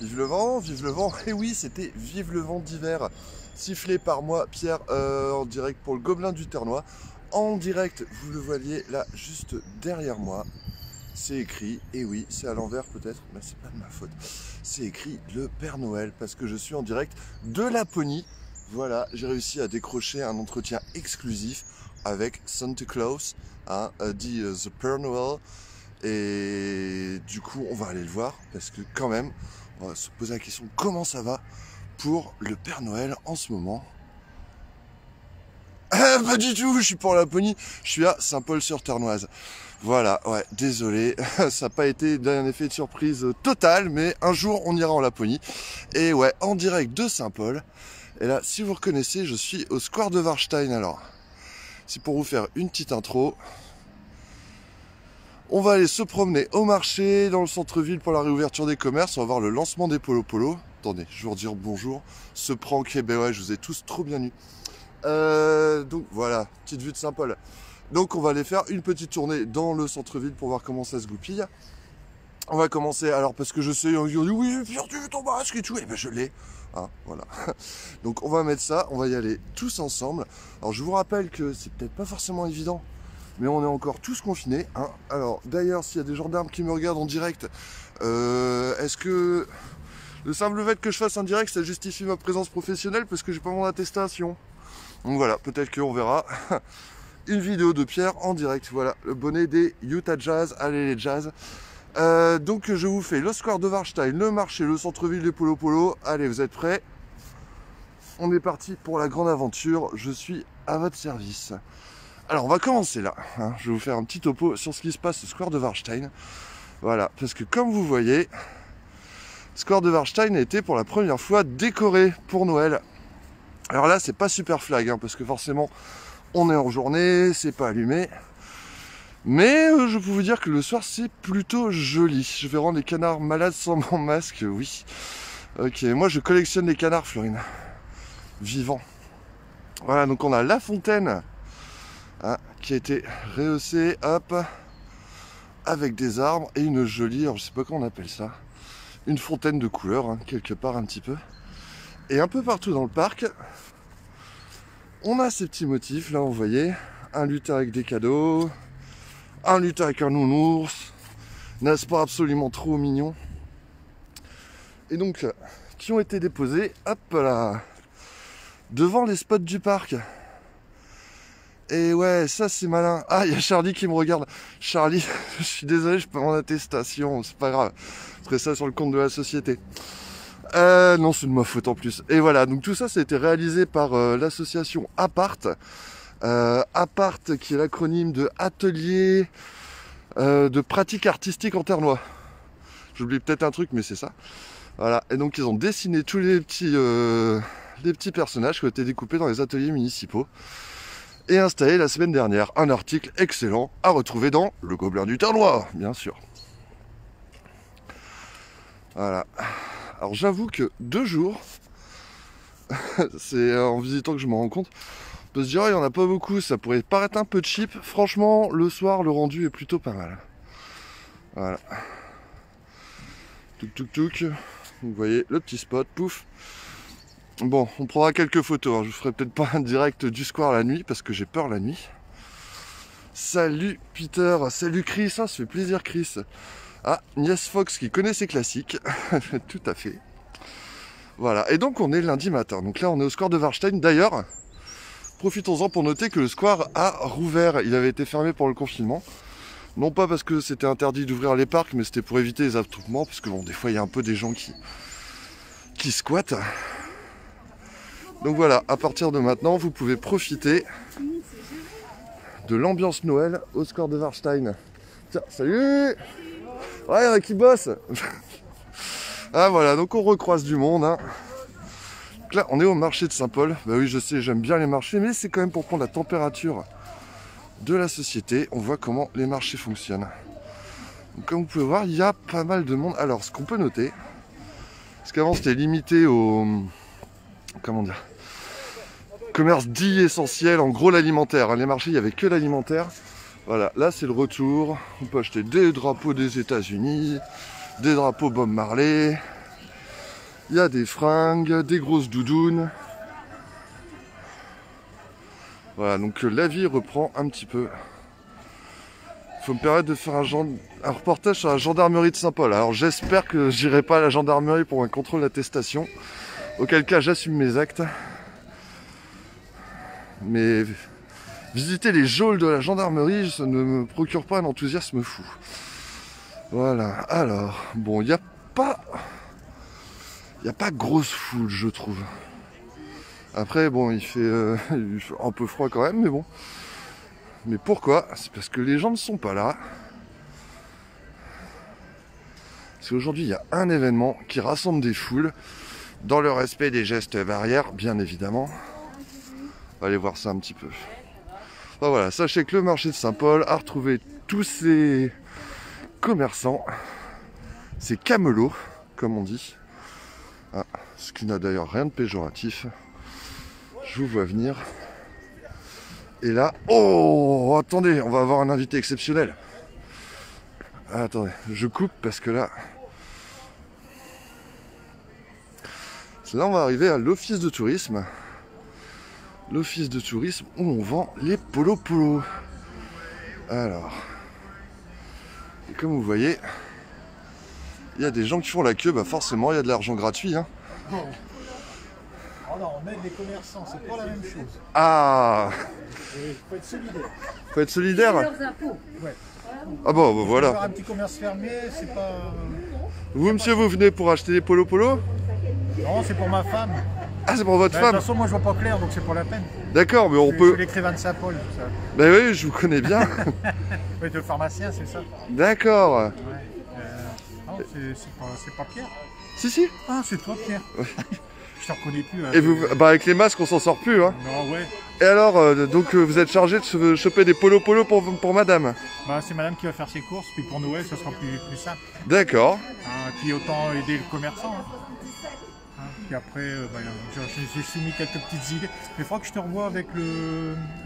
Vive le vent, et oui, c'était Vive le vent d'hiver, sifflé par moi, Pierre, en direct pour le Gobelin du Ternois. En direct, vous le voyez là, juste derrière moi, c'est écrit, et oui, c'est à l'envers peut-être, mais c'est pas de ma faute. C'est écrit le Père Noël, parce que je suis en direct de Laponie. Voilà, j'ai réussi à décrocher un entretien exclusif avec Santa Claus, hein, dit The Père Noël. Et du coup, on va aller le voir, parce que quand même, on va se poser la question comment ça va pour le Père Noël en ce moment. Pas du tout, je suis pas en Laponie, je suis à Saint-Paul-sur-Ternoise. Voilà, ouais, désolé, ça n'a pas été un effet de surprise total, mais un jour on ira en Laponie. Et ouais, en direct de Saint-Paul. Et là, si vous reconnaissez, je suis au Square de Warstein. Alors, c'est pour vous faire une petite intro. On va aller se promener au marché, dans le centre-ville pour la réouverture des commerces. On va voir le lancement des Polo Polo. Attendez, je vais vous redire bonjour. Ce prank, ben ouais, je vous ai tous trop bien eu. Donc voilà, petite vue de Saint-Paul. Donc on va aller faire une petite tournée dans le centre-ville pour voir comment ça se goupille. On va commencer, alors parce que je sais, on dit oui, perdu ton masque et tout, et ben je l'ai. Hein, voilà. Donc on va mettre ça, on va y aller tous ensemble. Alors je vous rappelle que c'est peut-être pas forcément évident, mais on est encore tous confinés. Hein. Alors d'ailleurs, s'il y a des gendarmes qui me regardent en direct, est-ce que le simple fait que je fasse un direct, ça justifie ma présence professionnelle parce que j'ai pas mon attestation? Donc voilà, peut-être qu'on verra une vidéo de Pierre en direct. Voilà, le bonnet des Utah Jazz. Allez les Jazz. Donc je vous fais le Square de Warstein, le marché, le centre-ville des Polo Polo. Allez, vous êtes prêts? On est parti pour la grande aventure. Je suis à votre service. Alors on va commencer là. Hein. Je vais vous faire un petit topo sur ce qui se passe au Square de Warstein. Voilà, parce que comme vous voyez, Square de Warstein a été pour la première fois décoré pour Noël. Alors là, c'est pas super flag, hein, parce que forcément, on est en journée, c'est pas allumé. Mais je peux vous dire que le soir, c'est plutôt joli. Je vais rendre les canards malades sans mon masque, oui. Ok, moi je collectionne les canards, Florine. Vivants. Voilà, donc on a la fontaine, hein, qui a été rehaussée, hop, avec des arbres et une jolie, alors je sais pas comment on appelle ça, une fontaine de couleurs, hein, quelque part un petit peu. Et un peu partout dans le parc, on a ces petits motifs, là, vous voyez, un lutin avec des cadeaux, un lutin avec un nounours, n'est-ce pas absolument trop mignon? Et donc, qui ont été déposés, hop là, devant les spots du parc. Et ouais, ça c'est malin. Ah, il y a Charlie qui me regarde. Charlie, je suis désolé, je peux mon attestation, c'est pas grave. Je ferai ça sur le compte de la société. Non, c'est de ma faute en plus. Et voilà, donc tout ça, ça a été réalisé par l'association Apart. Apart, qui est l'acronyme de Atelier de pratique artistique en Ternois. J'oublie peut-être un truc, mais c'est ça. Voilà, et donc ils ont dessiné tous les petits personnages qui ont été découpés dans les ateliers municipaux et installés la semaine dernière. Un article excellent à retrouver dans le Gobelin du Ternois, bien sûr. Voilà. Alors j'avoue que 2 jours, c'est en visitant que je me rends compte, on peut se dire il n'y en a pas beaucoup, ça pourrait paraître un peu cheap. Franchement, le soir, le rendu est plutôt pas mal. Voilà. Touk touk touk. Vous voyez le petit spot, pouf. Bon, on prendra quelques photos. Hein. Je vous ferai peut-être pas un direct du square la nuit parce que j'ai peur la nuit. Salut Peter, salut Chris, ça fait plaisir Chris. Ah, Nias Fox qui connaît ses classiques. Tout à fait. Voilà, et donc on est lundi matin. Donc là on est au Square de Warstein. D'ailleurs, profitons-en pour noter que le square a rouvert. Il avait été fermé pour le confinement. Non pas parce que c'était interdit d'ouvrir les parcs, mais c'était pour éviter les attroupements, parce que bon, des fois il y a un peu des gens qui squattent. Donc voilà, à partir de maintenant, vous pouvez profiter de l'ambiance Noël au Square de Warstein. Tiens, salut! Ouais, il y en a qui bossent. Ah voilà, donc on recroise du monde. Hein. Donc là, on est au marché de Saint-Paul. Bah oui, je sais, j'aime bien les marchés, mais c'est quand même pour prendre la température de la société. On voit comment les marchés fonctionnent. Donc, comme vous pouvez voir, il y a pas mal de monde. Alors, ce qu'on peut noter, parce qu'avant c'était limité au... Comment dire? Commerce dit essentiel, en gros l'alimentaire. Hein. Les marchés, il n'y avait que l'alimentaire. Voilà, là c'est le retour. On peut acheter des drapeaux des États-Unis, des drapeaux Bob Marley, Il y a des fringues, des grosses doudounes. Voilà, donc la vie reprend un petit peu. Faut me permettre de faire un reportage sur la gendarmerie de Saint-Paul. Alors j'espère que j'irai pas à la gendarmerie pour un contrôle d'attestation. Auquel cas j'assume mes actes. Mais visiter les geôles de la gendarmerie, ça ne me procure pas un enthousiasme fou. Voilà, alors, bon, il n'y a pas grosse foule, je trouve. Après, bon, il fait un peu froid quand même, mais bon. Mais pourquoi? C'est parce que les gens ne sont pas là. Parce qu'aujourd'hui, il y a un événement qui rassemble des foules, dans le respect des gestes barrières, bien évidemment. On va aller voir ça un petit peu. Enfin, voilà, sachez que le marché de Saint-Paul a retrouvé tous ses commerçants, ses camelots, comme on dit. Ah, ce qui n'a d'ailleurs rien de péjoratif. Je vous vois venir. Et là, oh, attendez, on va avoir un invité exceptionnel. Ah, attendez, je coupe parce que là... Là, on va arriver à l'office de tourisme. L'office de tourisme où on vend les polos. Alors, et comme vous voyez, il y a des gens qui font la queue, bah forcément, il y a de l'argent gratuit. Hein. Oh non, on aide les commerçants, c'est pas la même chose. Ah, Faut être solidaire. faut être solidaire. Ouais. Ah bon, bah voilà. Avoir un petit commerce fermé, c'est pas... Vous, monsieur, vous venez pour acheter des polos? Non, c'est pour ma femme. Ah, c'est pour votre De femme? toute façon, moi je vois pas clair, donc c'est pas la peine. D'accord, mais on Je peut... suis l'écrivain de Saint-Paul, tout ça. Ben oui, je vous connais bien. Oui, le pharmacien, c'est ça. D'accord. Ouais. Non, c'est pas Pierre. Si. Ah, c'est toi, Pierre. Je te reconnais plus. Et vous, bah avec les masques, on s'en sort plus, hein. Non, ouais. Et alors, donc vous êtes chargé de choper des polos pour madame? Bah, c'est madame qui va faire ses courses, puis pour Noël, ce sera plus simple. D'accord. Puis autant aider le commerçant. Puis après, j'ai soumis quelques petites idées. Mais il faudra que je te revoie avec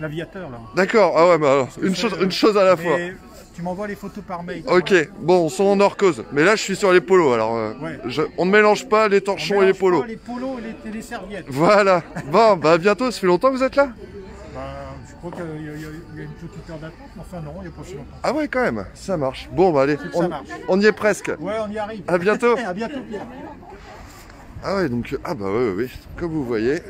l'aviateur, là. D'accord, ah ouais, bah alors, une chose à la fois. Tu m'envoies les photos par mail. Ok, bon, sans hors cause. Mais là, je suis sur les polos, alors Ouais. on ne mélange pas les torchons et les polos. Les polos et les serviettes. Voilà. Bon, bah à bientôt, ça fait longtemps que vous êtes là? Bah, je crois qu'il y a une petite heure d'attente, mais enfin non, il n'y a pas si longtemps. Ah ouais, quand même, ça marche. Bon, bah allez, Ça marche. on y est presque. Ouais, on y arrive. À bientôt. À bientôt, Pierre. Ah ouais, donc, ah bah ouais, comme vous voyez.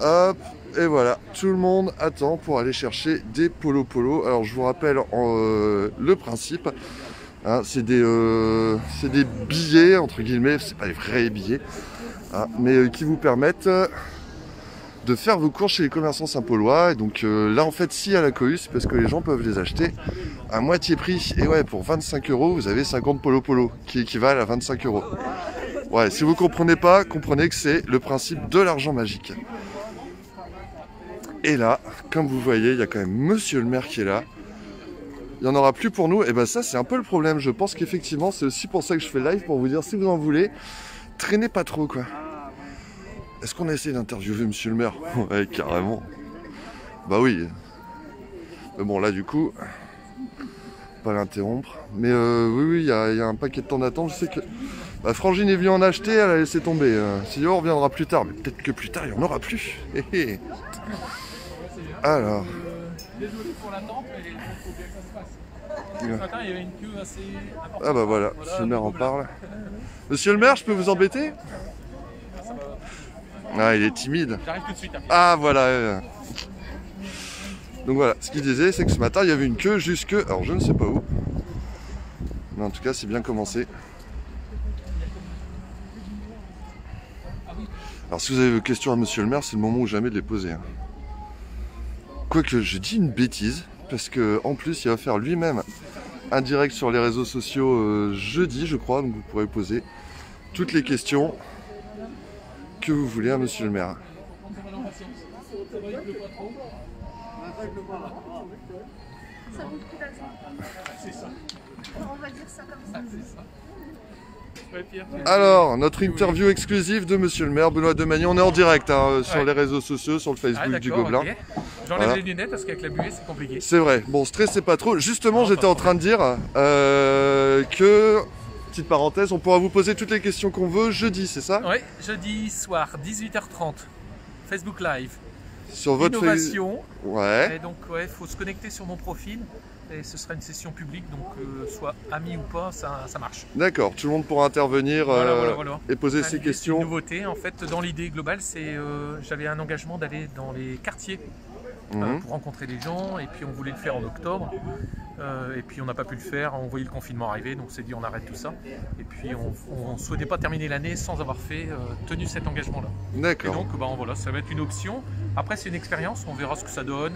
Hop, et voilà, tout le monde attend pour aller chercher des polos. Alors je vous rappelle le principe, hein, c'est des billets, entre guillemets, c'est pas des vrais billets, hein, mais qui vous permettent de faire vos courses chez les commerçants saint-paulois. Et donc là en fait, si à la cohue, c'est parce que les gens peuvent les acheter à moitié prix. Et ouais, pour 25 €, vous avez 50 polos qui équivalent à 25 €. Ouais, si vous comprenez pas, comprenez que c'est le principe de l'argent magique. Et là, comme vous voyez, il y a quand même monsieur le maire qui est là. Il n'y en aura plus pour nous. Et ben ça, c'est un peu le problème. Je pense qu'effectivement, c'est aussi pour ça que je fais live, pour vous dire, si vous en voulez, traînez pas trop, quoi. Est-ce qu'on a essayé d'interviewer monsieur le maire? Ouais, carrément. Bah oui. Mais bon, là, du coup, pas l'interrompre. Mais oui, il y a un paquet de temps d'attente. Je sais que bah, Frangine est venue en acheter, elle a laissé tomber. Si on reviendra plus tard, mais peut-être que plus tard, il n'y en aura plus. Alors. Désolé pour l'attente, mais il faut bien que ça se passe. Ce matin, il y avait une queue assez importante. Ah bah voilà, monsieur le maire en parle. Monsieur le maire, je peux vous embêter? Ah, il est timide. J'arrive tout de suite. Ah voilà. Donc voilà, ce qu'il disait, c'est que ce matin, il y avait une queue jusque... Alors je ne sais pas où. Mais en tout cas, c'est bien commencé. Alors si vous avez des questions à monsieur le maire, c'est le moment ou jamais de les poser. Hein. Quoique je dis une bêtise, parce que en plus il va faire lui-même un direct sur les réseaux sociaux jeudi, je crois, donc vous pourrez poser toutes les questions que vous voulez à monsieur le maire. Ça vaut le coup d'attendre. C'est ça. On va dire ça comme ça. C'est ça. Ouais, Pierre, Alors, notre interview exclusive de monsieur le maire Benoît Demagny. On est en direct hein, sur les réseaux sociaux, sur le Facebook du Gobelin. Okay. J'enlève les lunettes parce qu'avec la buée c'est compliqué. C'est vrai. Bon, stressez pas trop. Justement, j'étais en train de dire que petite parenthèse, on pourra vous poser toutes les questions qu'on veut jeudi, c'est ça? Oui, jeudi soir, 18h30, Facebook Live. Sur votre Innovation. Ouais. Et donc, ouais, faut se connecter sur mon profil. Et ce sera une session publique, donc soit ami ou pas, ça marche. D'accord, tout le monde pourra intervenir Voilà. et poser ses L'idée, c'est questions. une nouveauté, en fait, dans l'idée globale, c'est j'avais un engagement d'aller dans les quartiers pour rencontrer les gens, et puis on voulait le faire en octobre, et puis on n'a pas pu le faire, on voyait le confinement arriver, donc on s'est dit on arrête tout ça, et puis on ne souhaitait pas terminer l'année sans avoir tenu cet engagement-là. Et D'accord. donc voilà, ça va être une option. Après c'est une expérience, on verra ce que ça donne.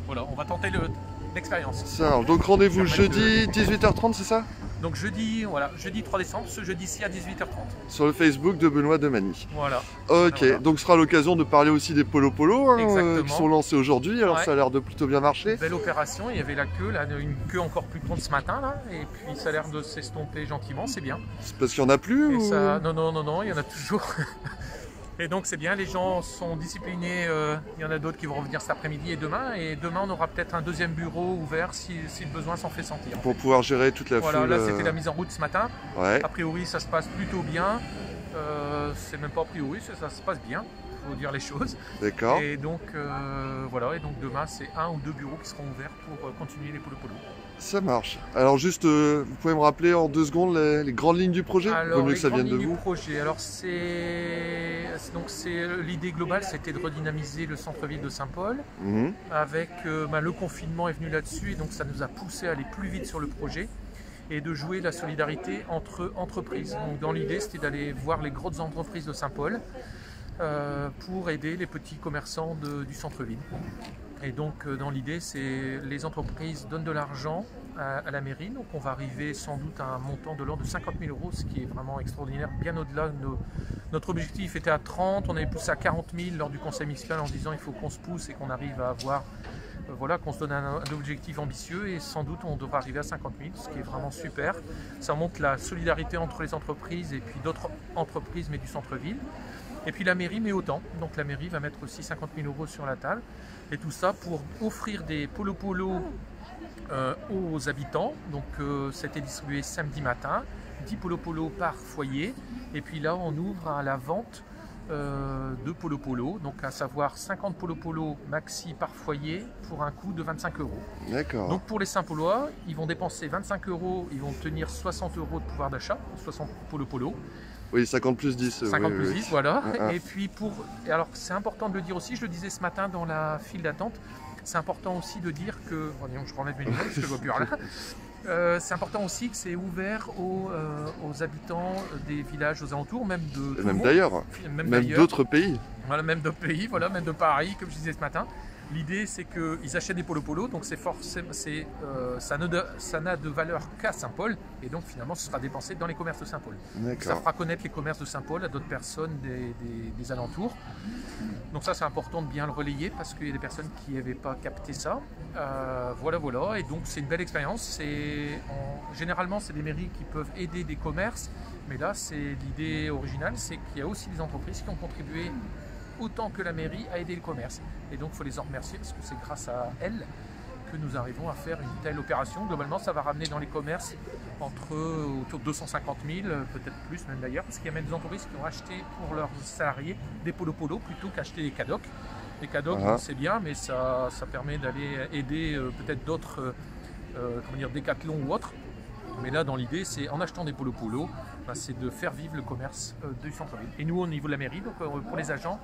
Voilà, on va tenter l'expérience. Ça, donc rendez-vous Permettre jeudi 18h30, c'est ça? Donc jeudi 3 décembre, ce jeudi-ci à 18h30. Sur le Facebook de Benoît Demany. Voilà. Ok, Voilà. donc ce sera l'occasion de parler aussi des polo-polo hein, Exactement. qui sont lancés aujourd'hui. Alors Ouais. ça a l'air de plutôt bien marcher. Belle opération, il y avait la queue, là, une queue encore plus grande ce matin, là, et puis ça a l'air de s'estomper gentiment, c'est bien. C'est parce qu'il n'y en a plus Et ou... ça, non, il y en a toujours. Et donc c'est bien, les gens sont disciplinés, il y en a d'autres qui vont revenir cet après-midi et demain on aura peut-être un deuxième bureau ouvert si le besoin s'en fait sentir. Pour pouvoir gérer toute la Voilà, foule. là c'était la mise en route ce matin, Ouais, a priori ça se passe plutôt bien, c'est même pas a priori, ça se passe bien, il faut dire les choses. d'accord. Et donc voilà, et donc demain c'est un ou deux bureaux qui seront ouverts pour continuer les polo-polo. Ça marche. Alors juste, vous pouvez me rappeler en 2 secondes les grandes lignes du projet? Vaut Alors, mieux les que ça grandes vienne de lignes vous. du projet. Alors, l'idée globale, c'était de redynamiser le centre-ville de Saint-Paul. Mhm. Avec le confinement est venu là-dessus, et donc ça nous a poussé à aller plus vite sur le projet et de jouer la solidarité entre entreprises. Donc, dans l'idée, c'était d'aller voir les grosses entreprises de Saint-Paul pour aider les petits commerçants du centre-ville. Et donc, dans l'idée, c'est les entreprises donnent de l'argent à la mairie. Donc, on va arriver sans doute à un montant de l'ordre de 50 000 €, ce qui est vraiment extraordinaire, bien au-delà de notre objectif était à 30, on avait poussé à 40 000 lors du conseil municipal en se disant il faut qu'on se pousse et qu'on arrive à avoir, qu'on se donne un objectif ambitieux, et sans doute on devra arriver à 50 000, ce qui est vraiment super. Ça montre la solidarité entre les entreprises et puis d'autres entreprises, mais du centre-ville. Et puis la mairie met autant, donc la mairie va mettre aussi 50 000 € sur la table, et tout ça pour offrir des polo-polo aux habitants. Donc c'était distribué samedi matin, 10 polo-polo par foyer, et puis là on ouvre à la vente de polo-polo, donc à savoir 50 polo-polo maxi par foyer pour un coût de 25 €. D'accord. Donc pour les Saint-Paulois, ils vont dépenser 25 €, ils vont tenir 60 € de pouvoir d'achat, 60 polo-polo. Oui, 50 plus 10. 50 oui, plus oui. 10, voilà. Ah. Et puis alors c'est important de le dire aussi, je le disais ce matin dans la file d'attente, c'est important aussi de dire que, je renlève mes lunettes parce que je vois plus rien. C'est important aussi que c'est ouvert aux habitants des villages aux alentours, même de tout Et le même monde. d'ailleurs. Même d'ailleurs. d'autres pays. Voilà, même d'autres pays, voilà, même de Paris, comme je disais ce matin. L'idée, c'est qu'ils achètent des polo-polo, donc ça n'a de valeur qu'à Saint-Paul, et donc finalement, ce sera dépensé dans les commerces de Saint-Paul. Ça D'accord. fera connaître les commerces de Saint-Paul à d'autres personnes des alentours. Donc ça, c'est important de bien le relayer, parce qu'il y a des personnes qui n'avaient pas capté ça. Voilà, et donc c'est une belle expérience. Généralement, c'est des mairies qui peuvent aider des commerces, mais là, c'est l'idée originale, c'est qu'il y a aussi des entreprises qui ont contribué autant que la mairie à aider le commerce. Et donc il faut les en remercier, parce que c'est grâce à elles que nous arrivons à faire une telle opération. Globalement, ça va ramener dans les commerces autour de 250 000, peut-être plus même d'ailleurs, parce qu'il y a même des entreprises qui ont acheté pour leurs salariés des polo-polo plutôt qu'acheter des cadocs. Les cadocs, c'est bien, mais ça permet d'aller aider peut-être d'autres, Décathlon ou autres. Mais là, dans l'idée, c'est en achetant des polo-polo, c'est de faire vivre le commerce du centre-ville. Et nous, au niveau de la mairie, donc pour les agents,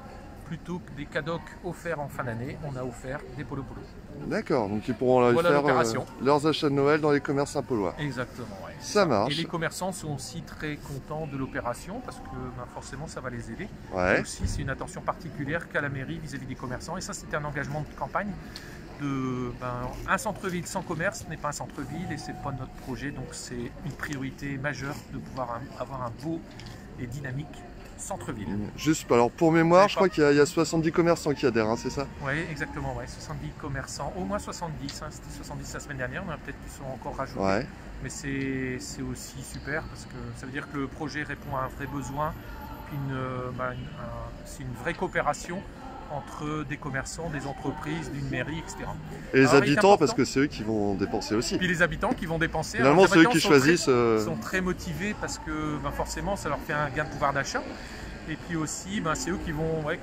plutôt que des cadocs offerts en fin d'année, on a offert des polo-polo. D'accord, donc ils pourront aller Voilà faire l'opération. leurs achats de Noël dans les commerces saint-paulois. Exactement, ouais. Ça marche. Et les commerçants sont aussi très contents de l'opération, parce que forcément, ça va les aider. Ouais. Et aussi, c'est une attention particulière qu'a la mairie vis-à-vis des commerçants. Et ça, c'était un engagement de campagne. Un centre-ville sans commerce n'est pas un centre-ville, et c'est pas notre projet, donc c'est une priorité majeure de pouvoir avoir un beau et dynamique centre-ville. Juste, alors pour mémoire, je crois qu'il y a 70 commerçants qui adhèrent, hein, c'est ça? Oui, exactement, 70 commerçants, au moins 70, c'était 70 la semaine dernière, on a peut-être qui sont encore rajoutés. Ouais. Mais c'est aussi super, parce que ça veut dire que le projet répond à un vrai besoin, puis c'est une vraie coopération entre des commerçants, des entreprises, d'une mairie, etc. Et les Alors, il est habitants, important- parce que c'est eux qui vont dépenser aussi. Puis les habitants qui vont dépenser. Finalement, Alors, c'est les eux qui habitants sont choisissent. sont très motivés parce que ben, forcément ça leur fait un gain de pouvoir d'achat. Et puis aussi, ben, c'est eux qui vont, ouais,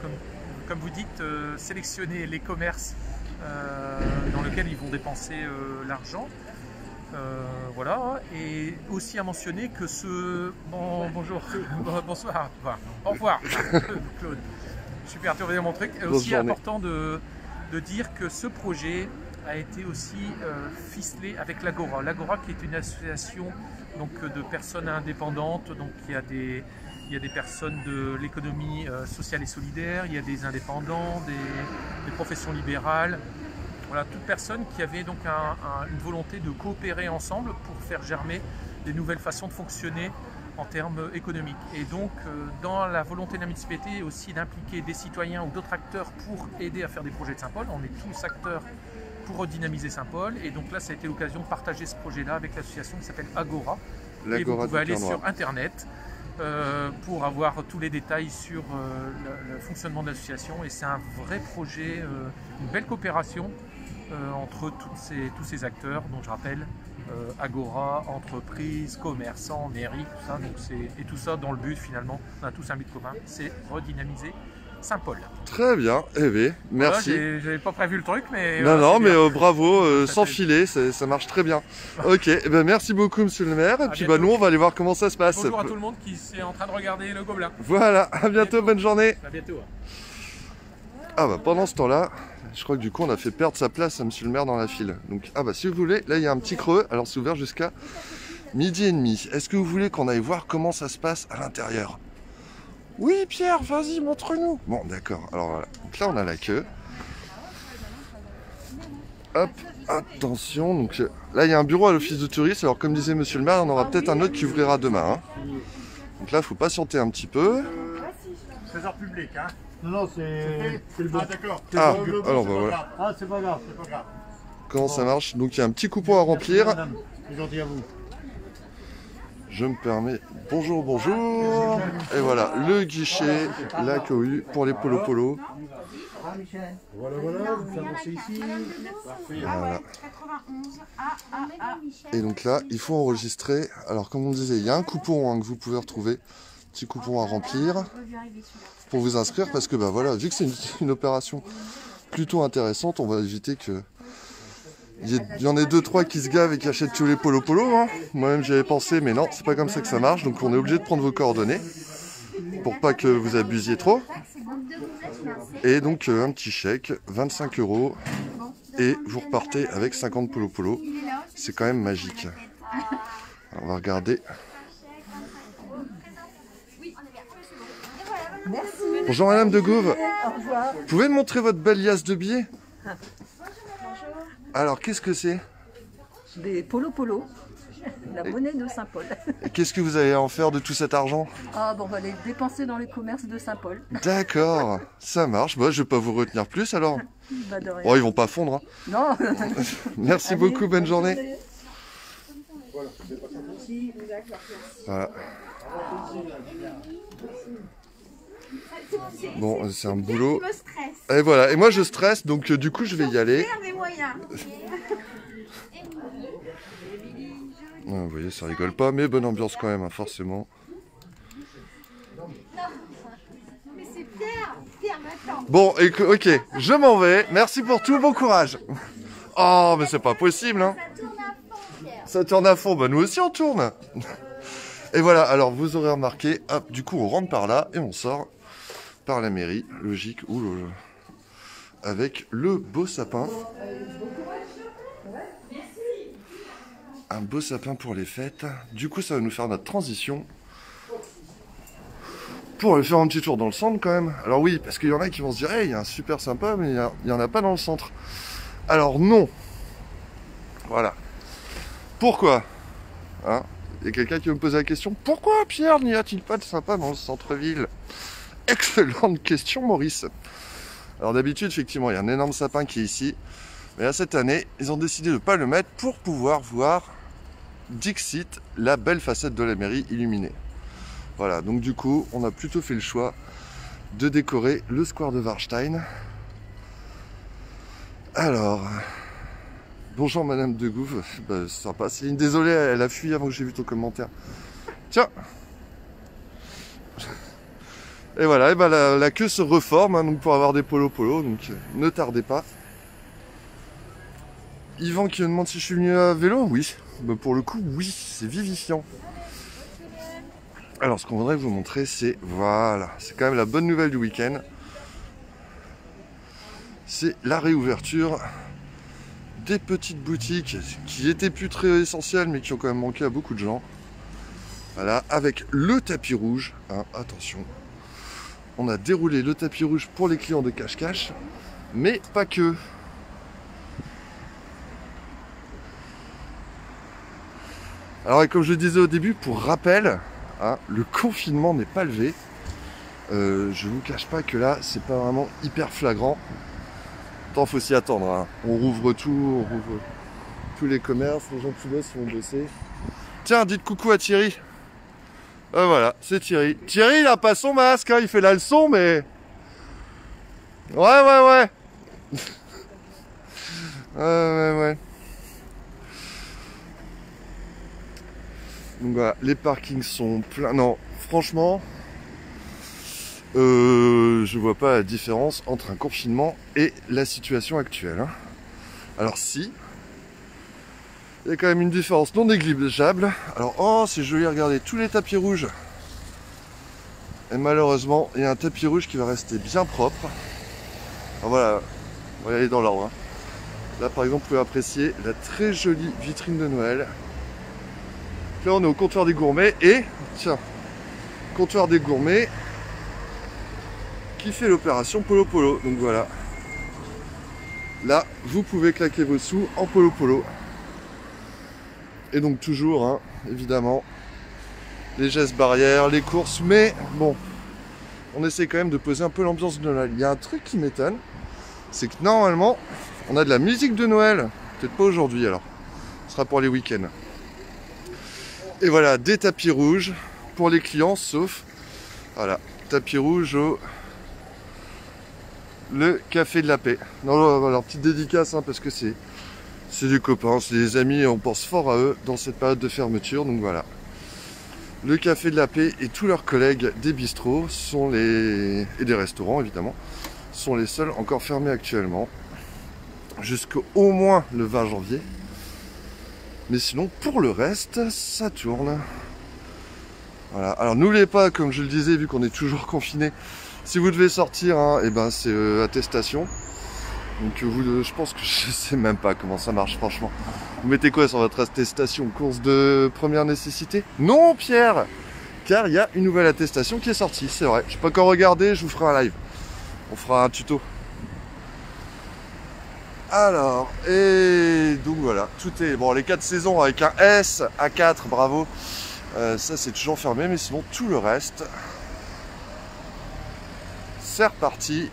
comme vous dites, sélectionner les commerces dans lesquels ils vont dépenser l'argent. Voilà. Et aussi à mentionner que bonjour, bonsoir, enfin, au revoir, Claude. Je suis perturbé dans mon truc. Bonne Aussi journée. important de dire que ce projet a été aussi ficelé avec l'Agora. L'Agora qui est une association donc, de personnes indépendantes. Donc il y a des personnes de l'économie sociale et solidaire, il y a des indépendants, des professions libérales. Voilà, toute personne qui avait donc une volonté de coopérer ensemble pour faire germer des nouvelles façons de fonctionner en termes économiques. Et donc, dans la volonté de la municipalité aussi d'impliquer des citoyens ou d'autres acteurs pour aider à faire des projets de Saint-Paul. On est tous acteurs pour redynamiser Saint-Paul. Et donc là, ça a été l'occasion de partager ce projet-là avec l'association qui s'appelle Agora. Et vous L'Agora pouvez du aller Cœur Noir. sur Internet pour avoir tous les détails sur le fonctionnement de l'association. Et c'est un vrai projet, une belle coopération entre tous ces acteurs, dont je rappelle Agora, entreprises, commerçants, mairies, tout ça. Donc et tout ça dans le but finalement, on a tous un but commun, c'est redynamiser Saint-Paul. Très bien, eh bien, merci. Voilà, j'avais pas prévu le truc, mais... Non, voilà, non, c'est mais bien. bravo, Ça sans fait- filet, ça marche très bien. Ok, eh ben, merci beaucoup, monsieur le maire. Et puis, bientôt. nous, on va aller voir comment ça se passe. Bonjour à tout le monde qui est en train de regarder le Gobelin. Voilà, à bientôt, bonne journée. À bientôt. Ah bah, pendant ce temps-là, je crois que du coup, on a fait perdre sa place à monsieur le maire dans la file. Donc, ah bah, si vous voulez, là, il y a un petit creux. Alors, c'est ouvert jusqu'à 12h30. Est-ce que vous voulez qu'on aille voir comment ça se passe à l'intérieur? Oui, Pierre, vas-y, montre-nous. Bon, d'accord. Alors, voilà. Donc là, on a la queue. Hop, attention. Donc là, il y a un bureau à l'office de tourisme. Alors, comme disait monsieur le maire, on aura peut-être un autre qui ouvrira demain. Hein. Donc là, il faut patienter un petit peu. Trésor public, hein. Non, non, c'est le bon. Ah, d'accord. Ah, Le bon, alors c'est bah pas voilà. grave, Ah, c'est pas grave. c'est pas grave. Comment ça marche? Donc, il y a un petit coupon à remplir. Madame, c'est gentil à vous. Je me permets. Bonjour, bonjour. Et voilà, le guichet, la cohue pour les polo-polo. Voilà, voilà, vous avancez ici. Voilà. 91 Et donc là, il faut enregistrer. Alors, comme on disait, il y a un coupon hein, que vous pouvez retrouver. Petit coupon à remplir pour vous inscrire parce que, bah voilà, vu que c'est une opération plutôt intéressante, on va éviter que. Il y en ait 2-3 qui se gavent et qui achètent tous les polo-polo. Hein. Moi-même, j'y avais pensé, mais non, c'est pas comme ça que ça marche. Donc, on est obligé de prendre vos coordonnées pour pas que vous abusiez trop. Et donc, un petit chèque, 25 €. Et vous repartez avec 50 polo-polo. C'est quand même magique. Alors, on va regarder. Bonjour Madame de Gauve. Vous pouvez me montrer votre belle liasse de billets? Alors, qu'est-ce que c'est? Des polo-polo, la monnaie de Saint-Paul. Et qu'est-ce que vous allez en faire de tout cet argent? Ah bon, on va les dépenser dans les commerces de Saint-Paul. D'accord, ça marche. Bah, je vais pas vous retenir plus alors. Bah de rien. Oh, ils vont pas fondre. Hein. Non. Merci Allez, beaucoup, bonne journée. Voilà. Bon, c'est un boulot. Je me stresse. Et voilà, et moi je stresse, donc du coup je vais y aller. Faire des moyens. Ah, vous voyez, ça rigole pas, mais bonne ambiance quand même, hein, forcément. Mais c'est Pierre. Pierre, maintenant. Bon, ok, je m'en vais. Merci pour tout, bon courage. Oh, mais c'est pas possible, hein. Ça tourne à fond, Pierre. Ça tourne à fond, bah nous aussi on tourne. Et voilà, alors vous aurez remarqué, hop, du coup on rentre par là et on sort par la mairie, logique, avec le beau sapin. Un beau sapin pour les fêtes. Du coup ça va nous faire notre transition pour aller faire un petit tour dans le centre quand même. Alors oui, parce qu'il y en a qui vont se dire, hey, il y a un super sympa, mais il n'y en a pas dans le centre. Alors non. Voilà. Pourquoi hein? Il y a quelqu'un qui me pose la question, pourquoi Pierre n'y a-t-il pas de sympa dans le centre-ville? Excellente question Maurice. Alors d'habitude effectivement il y a un énorme sapin qui est ici, mais là cette année ils ont décidé de ne pas le mettre pour pouvoir voir Dixit, la belle facette de la mairie illuminée. Voilà, donc du coup on a plutôt fait le choix de décorer le square de Warstein. Alors, bonjour Madame de Gouve, bah, sympa. Céline, désolé, elle a fui avant que j'ai vu ton commentaire. Tiens. Et voilà, et bah la queue se reforme hein, donc pour avoir des polo, donc ne tardez pas. Yvan qui me demande si je suis venu à vélo, oui. Bah, pour le coup, oui, c'est vivifiant. Alors, ce qu'on voudrait vous montrer, c'est, voilà, c'est quand même la bonne nouvelle du week-end. C'est la réouverture des petites boutiques qui étaient plus très essentielles, mais qui ont quand même manqué à beaucoup de gens. Voilà, avec le tapis rouge, hein, attention. On a déroulé le tapis rouge pour les clients de cache-cache, mais pas que. Alors, et comme je le disais au début, pour rappel, hein, le confinement n'est pas levé. Je vous cache pas que là, c'est pas vraiment hyper flagrant. Tant faut s'y attendre. Hein. On rouvre tout, on rouvre tous les commerces, les gens qui bossent vont bosser. Tiens, dites coucou à Thierry. Voilà, c'est Thierry. Thierry, il a pas son masque, hein, il fait la leçon, mais... Ouais. Ouais. Donc voilà, les parkings sont pleins. Non, franchement, je vois pas la différence entre un confinement et la situation actuelle. Hein. Alors si, il y a quand même une différence non négligeable. Alors, oh, c'est joli, regardez, tous les tapis rouges. Et malheureusement, il y a un tapis rouge qui va rester bien propre. Alors voilà, on va y aller dans l'ordre. Hein. Là, par exemple, vous pouvez apprécier la très jolie vitrine de Noël. Là, on est au comptoir des gourmets et, tiens, comptoir des gourmets qui fait l'opération Polo. Donc voilà. Là, vous pouvez claquer vos sous en Polo. Et donc toujours, hein, évidemment, les gestes barrières, les courses, mais bon, on essaie quand même de poser un peu l'ambiance de Noël. Il y a un truc qui m'étonne, c'est que normalement, on a de la musique de Noël. Peut-être pas aujourd'hui alors. Ce sera pour les week-ends. Et voilà, des tapis rouges pour les clients, sauf, voilà, tapis rouge au le Café de la Paix. Non, alors petite dédicace, hein, parce que c'est des copains, c'est des amis, et on pense fort à eux dans cette période de fermeture, donc voilà. Le Café de la Paix et tous leurs collègues des bistrots sont et des restaurants évidemment, sont les seuls encore fermés actuellement, jusqu'au moins le 20 janvier. Mais sinon, pour le reste, ça tourne. Voilà. Alors n'oubliez pas, comme je le disais, vu qu'on est toujours confiné, si vous devez sortir, hein, et ben c'est attestation. Donc je pense que je sais même pas comment ça marche, franchement. Vous mettez quoi sur votre attestation? Course de première nécessité? Non, Pierre, car il y a une nouvelle attestation qui est sortie, c'est vrai. Je peux encore regarder, je vous ferai un live. On fera un tuto. Alors, et donc voilà, tout est... Bon, les 4 saisons avec un S, A4, bravo. Ça, c'est toujours fermé, mais sinon, tout le reste, c'est reparti.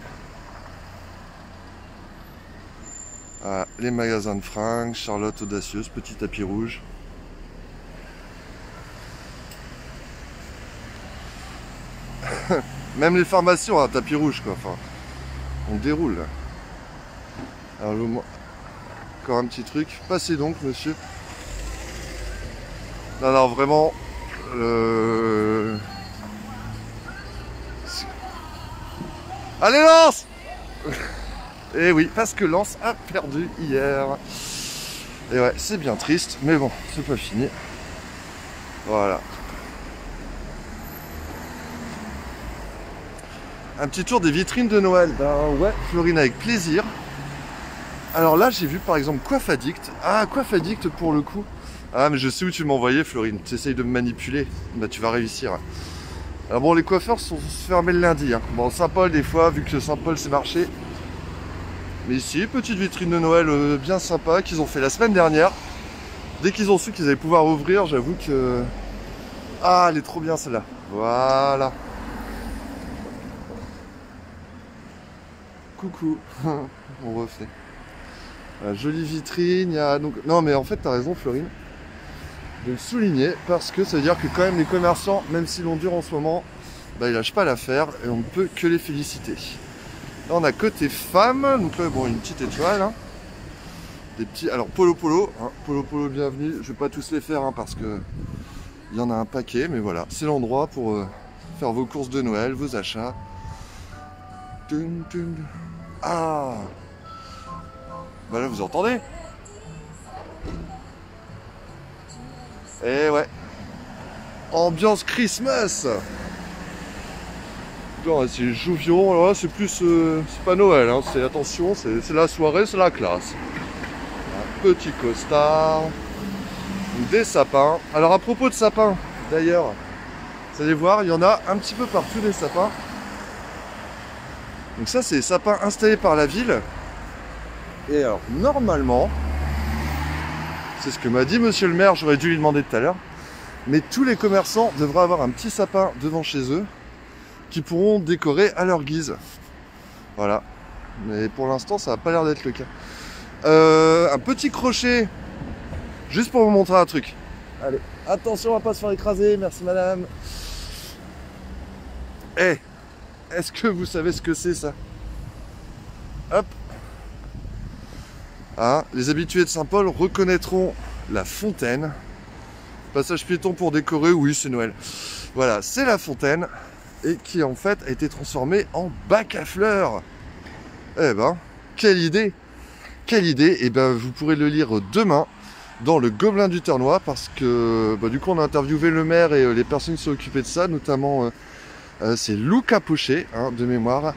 Voilà, les magasins de fringues, Charlotte Audacieuse, petit tapis rouge. Même les pharmacies ont un tapis rouge, quoi. Enfin, on déroule, là. Alors, encore un petit truc. Passez donc, monsieur. Non, vraiment. Allez, Lance! Et oui, parce que Lens a perdu hier. Et ouais, c'est bien triste, mais bon, c'est pas fini. Voilà. Un petit tour des vitrines de Noël. Ben ouais, Florine, avec plaisir. Alors là, j'ai vu par exemple Coiffe Addict. Ah, Coiffe Addict pour le coup. Ah, mais je sais où tu m'as envoyé, Florine. Tu essayes de me manipuler. Bah, tu vas réussir. Alors bon, les coiffeurs sont fermés le lundi. Hein. Bon, Saint-Paul, des fois, vu que Saint-Paul, c'est marché. Mais ici, petite vitrine de Noël bien sympa qu'ils ont fait la semaine dernière. Dès qu'ils ont su qu'ils allaient pouvoir ouvrir, j'avoue que... Ah, elle est trop bien celle-là. Voilà. Coucou. On refait. Voilà, jolie vitrine. Il y a donc... Non, mais en fait, t'as raison, Florine, de le souligner, parce que ça veut dire que quand même les commerçants, même si l'on dure en ce moment, bah, ils lâchent pas l'affaire et on ne peut que les féliciter. Là on a côté femmes, donc là bon une petite étoile. Hein. Des petits. Alors Polo Polo, hein, Polo Polo bienvenue. Je vais pas tous les faire hein, parce que il y en a un paquet, mais voilà, c'est l'endroit pour faire vos courses de Noël, vos achats. Dun, dun. Ah, bah là vous entendez? Et ouais, ambiance Christmas. C'est Jouvion, alors là c'est plus, c'est pas Noël, hein, c'est attention, c'est la soirée, c'est la classe. Un petit costard, des sapins. Alors à propos de sapins, d'ailleurs, vous allez voir, il y en a un petit peu partout des sapins. Donc ça c'est les sapins installés par la ville. Et alors normalement, c'est ce que m'a dit monsieur le maire, j'aurais dû lui demander tout à l'heure, mais tous les commerçants devraient avoir un petit sapin devant chez eux qui pourront décorer à leur guise. Voilà. Mais pour l'instant, ça n'a pas l'air d'être le cas. Un petit crochet, juste pour vous montrer un truc. Allez, attention à ne pas se faire écraser, merci madame. Eh, est-ce que vous savez ce que c'est ça? Hop. Ah, les habitués de Saint-Paul reconnaîtront la fontaine. Passage piéton pour décorer, oui c'est Noël. Voilà, c'est la fontaine. Et qui en fait a été transformé en bac à fleurs. Eh ben, quelle idée! Quelle idée! Et ben, vous pourrez le lire demain dans le Gobelin du Ternois parce que bah, du coup on a interviewé le maire et les personnes qui sont occupées de ça, notamment c'est Luca Pochet, hein, de mémoire,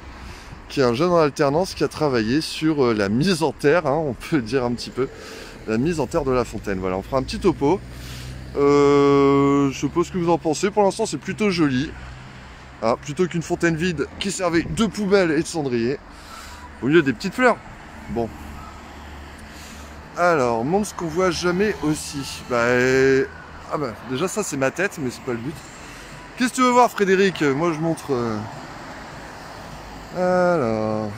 qui est un jeune en alternance qui a travaillé sur la mise en terre, hein, on peut dire un petit peu, la mise en terre de la fontaine. Voilà, on fera un petit topo. Je sais pas ce que vous en pensez, pour l'instant c'est plutôt joli. Ah, plutôt qu'une fontaine vide qui servait de poubelle et de cendrier, au milieu des petites fleurs. Bon. Alors, montre ce qu'on voit jamais aussi. Ah bah, déjà ça c'est ma tête, mais c'est pas le but. Qu'est-ce que tu veux voir Frédéric? Moi je montre... Alors...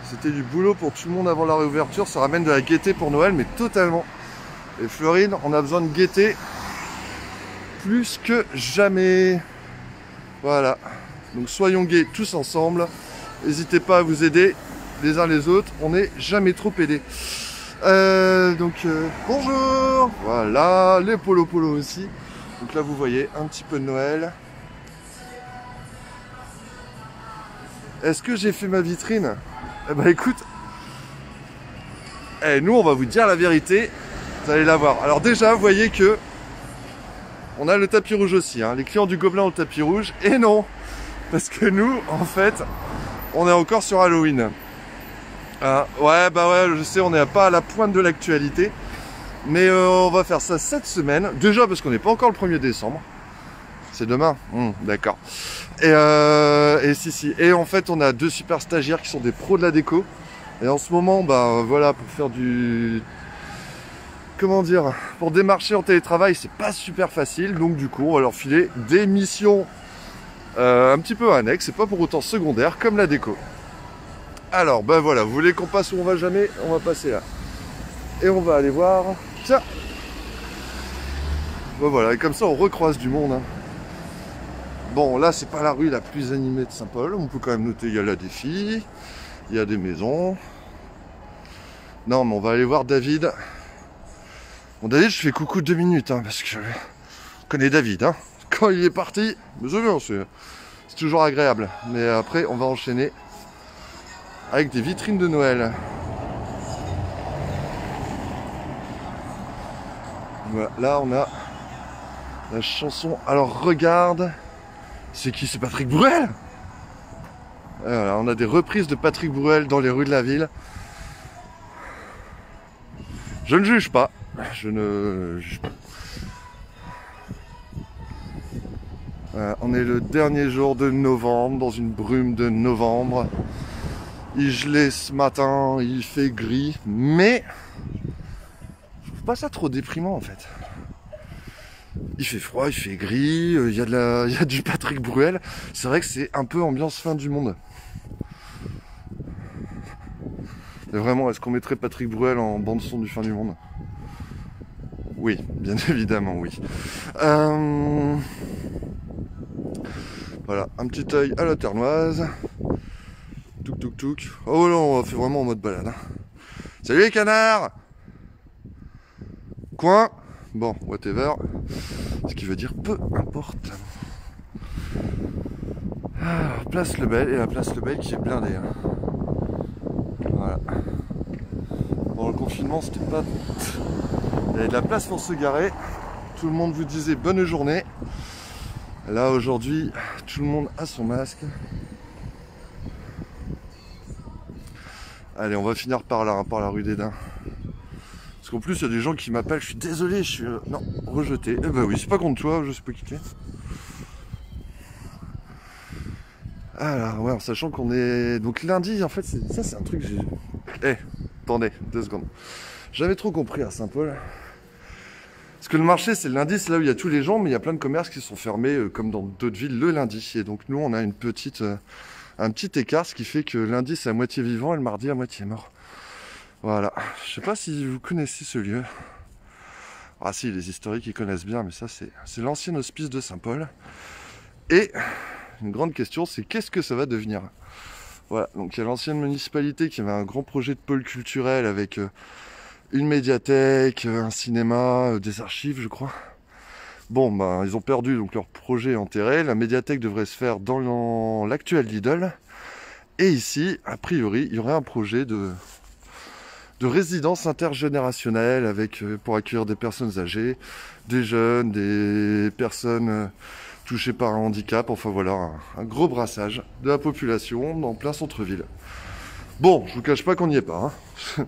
C'était du boulot pour tout le monde avant la réouverture, ça ramène de la gaieté pour Noël, mais totalement. Et Florine, on a besoin de gaieté plus que jamais. Voilà. Donc soyons gais tous ensemble. N'hésitez pas à vous aider les uns les autres. On n'est jamais trop aidés. Bonjour. Voilà, les Polo Polo aussi. Donc là vous voyez un petit peu de Noël. Est-ce que j'ai fait ma vitrine? Eh ben écoute, nous on va vous dire la vérité. Vous allez la voir. Alors déjà, vous voyez que on a le tapis rouge aussi, hein. Les clients du Gobelin ont le tapis rouge. Et non, parce que nous, en fait, on est encore sur Halloween. Ouais, bah ouais, je sais, on n'est pas à la pointe de l'actualité. Mais on va faire ça cette semaine. Déjà parce qu'on n'est pas encore le 1er décembre. C'est demain, d'accord. Et si. Et en fait, on a 2 super stagiaires qui sont des pros de la déco. Et en ce moment, bah voilà, pour faire du... Comment dire, pour démarcher en télétravail, c'est pas super facile, donc du coup, on va leur filer des missions un petit peu annexes, c'est pas pour autant secondaire, comme la déco. Alors, ben voilà, vous voulez qu'on passe où on va jamais? On va passer là. Et on va aller voir ça. Ben voilà, et comme ça, on recroise du monde. Hein. Bon, là, c'est pas la rue la plus animée de Saint-Paul, on peut quand même noter, il y a là des filles, il y a des maisons. Non, mais on va aller voir David. Bon, David, je fais coucou 2 minutes, hein, parce que je connais David. Hein. Quand il est parti, c'est toujours agréable. Mais après, on va enchaîner avec des vitrines de Noël. Voilà, là, on a la chanson. Alors, regarde. C'est qui? C'est Patrick Bruel. Voilà, on a des reprises de Patrick Bruel dans les rues de la ville. Je ne juge pas. Je ne juge pas. On est le dernier jour de novembre, dans une brume de novembre. Il gelait ce matin, il fait gris, mais je trouve pas ça trop déprimant en fait. Il fait froid, il fait gris, il y a du Patrick Bruel. C'est vrai que c'est un peu ambiance fin du monde. Et vraiment, est-ce qu'on mettrait Patrick Bruel en bande son du fin du monde? Oui, bien évidemment, oui. Voilà, un petit œil à la ternoise. Touk touk touk. Oh là, on fait vraiment en mode balade. Hein. Salut les canards! Coin. Bon, whatever. Ce qui veut dire peu importe. Alors, place Lebel, et la place Lebel qui est blindée. Hein. Voilà. Bon, le confinement, c'était pas... Il y avait de la place pour se garer. Tout le monde vous disait bonne journée. Là, aujourd'hui, tout le monde a son masque. Allez, on va finir par là, hein, par la rue des Daims. Parce qu'en plus, il y a des gens qui m'appellent, je suis désolé, je suis... non, rejeté. Eh ben oui, c'est pas contre toi, je sais pas qui t'es. Alors, ouais, en sachant qu'on est... Donc lundi, en fait, ça c'est un truc que j'ai... Eh, attendez, 2 secondes. J'avais trop compris à Saint-Paul. Parce que le marché, c'est le lundi, c'est là où il y a tous les gens, mais il y a plein de commerces qui sont fermés, comme dans d'autres villes, le lundi. Et donc nous, on a un petit écart, ce qui fait que lundi, c'est à moitié vivant et le mardi, à moitié mort. Voilà. Je sais pas si vous connaissez ce lieu. Ah si, les historiques, ils connaissent bien, mais ça, c'est l'ancien hospice de Saint-Paul. Et une grande question, c'est qu'est-ce que ça va devenir? Voilà, donc il y a l'ancienne municipalité qui avait un grand projet de pôle culturel avec une médiathèque, un cinéma, des archives, je crois. Bon, ben, ils ont perdu, donc leur projet est enterré. La médiathèque devrait se faire dans l'actuel Lidl. Et ici, a priori, il y aurait un projet de résidence intergénérationnelle avec, pour accueillir des personnes âgées, des jeunes, des personnes touchées par un handicap. Enfin voilà, un gros brassage de la population dans plein centre-ville. Bon, je vous cache pas qu'on n'y est pas. Hein.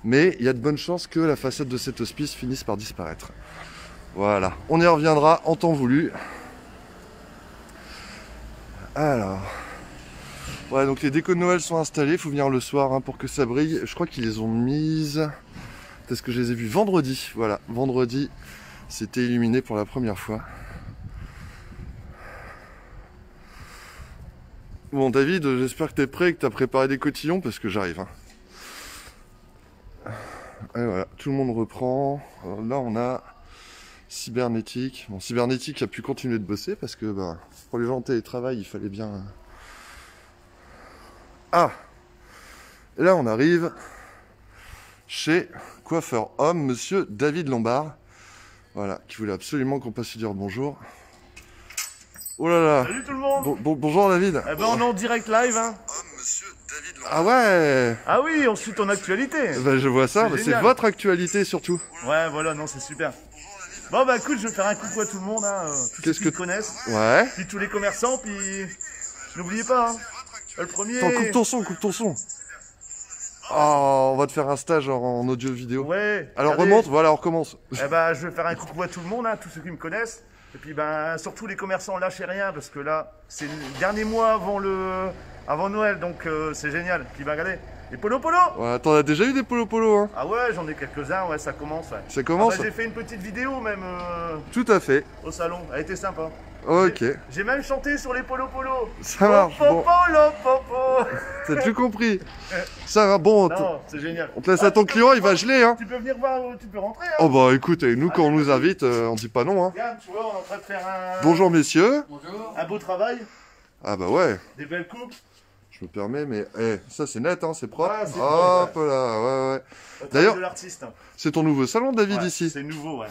Mais il y a de bonnes chances que la façade de cet hospice finisse par disparaître. Voilà, on y reviendra en temps voulu. Alors... Ouais, donc les décos de Noël sont installés, il faut venir le soir hein, pour que ça brille. Je crois qu'ils les ont mises... Parce que je les ai vues vendredi. Voilà, vendredi, c'était illuminé pour la première fois. Bon David, j'espère que t'es prêt et que t'as préparé des cotillons parce que j'arrive. Hein. Et voilà, tout le monde reprend. Alors là, on a Cybernétique. Bon, Cybernétique a pu continuer de bosser parce que bah, pour les gens en télétravail, il fallait bien... Ah! Et là, on arrive chez coiffeur homme, monsieur David Lombard. Voilà, qui voulait absolument qu'on passe lui dire bonjour. Oh là là! Salut tout le monde! Bonjour David! Eh ben on est en direct live hein! Monsieur David Lombard. Ah ouais! Ah oui, on suit ton actualité! Ben, je vois ça, c'est votre actualité surtout. Ouais, voilà, non, c'est super. Bon bah écoute, je vais faire un coucou à tout le monde, hein, tous ceux qui me connaissent. Ouais. Puis tous les commerçants, puis n'oubliez pas, hein, le premier... Attends, coupe ton son. Oh, on va te faire un stage en audio vidéo. Ouais. Alors regardez. remonte, voilà, on recommence. Eh ben, je vais faire un coucou à tout le monde, hein, tous ceux qui me connaissent. Et puis ben, surtout les commerçants, lâchez rien, parce que là, c'est le dernier mois avant Noël, donc c'est génial. Puis ben, regardez, les polo. Ouais, t'en as déjà eu des polo hein? Ah ouais, j'en ai quelques-uns, ouais, ça commence. Ouais. Ça commence? Ah bah, j'ai fait une petite vidéo même Tout à fait. au salon, elle était sympa. Ok. J'ai même chanté sur les polo. Ça marche. Bon. Popo. T'as tout compris. Ça va, bon. Non, c'est génial. On te laisse à ton client, il va geler, hein. Tu peux venir voir, tu peux rentrer. Hein. Oh bah écoute, nous quand on nous invite, on dit pas non, hein. Regarde, tu vois, on est en train de faire un... Bonjour messieurs. Bonjour. Un beau travail, Ah bah ouais. des belles coupes. Je me permets, mais ça c'est net, hein, c'est propre. Ouais, c'est Hop propre, là, ouais. Le travail D'ailleurs, de l'artiste. c'est ton nouveau salon, David, Ouais, ici. c'est nouveau, ouais.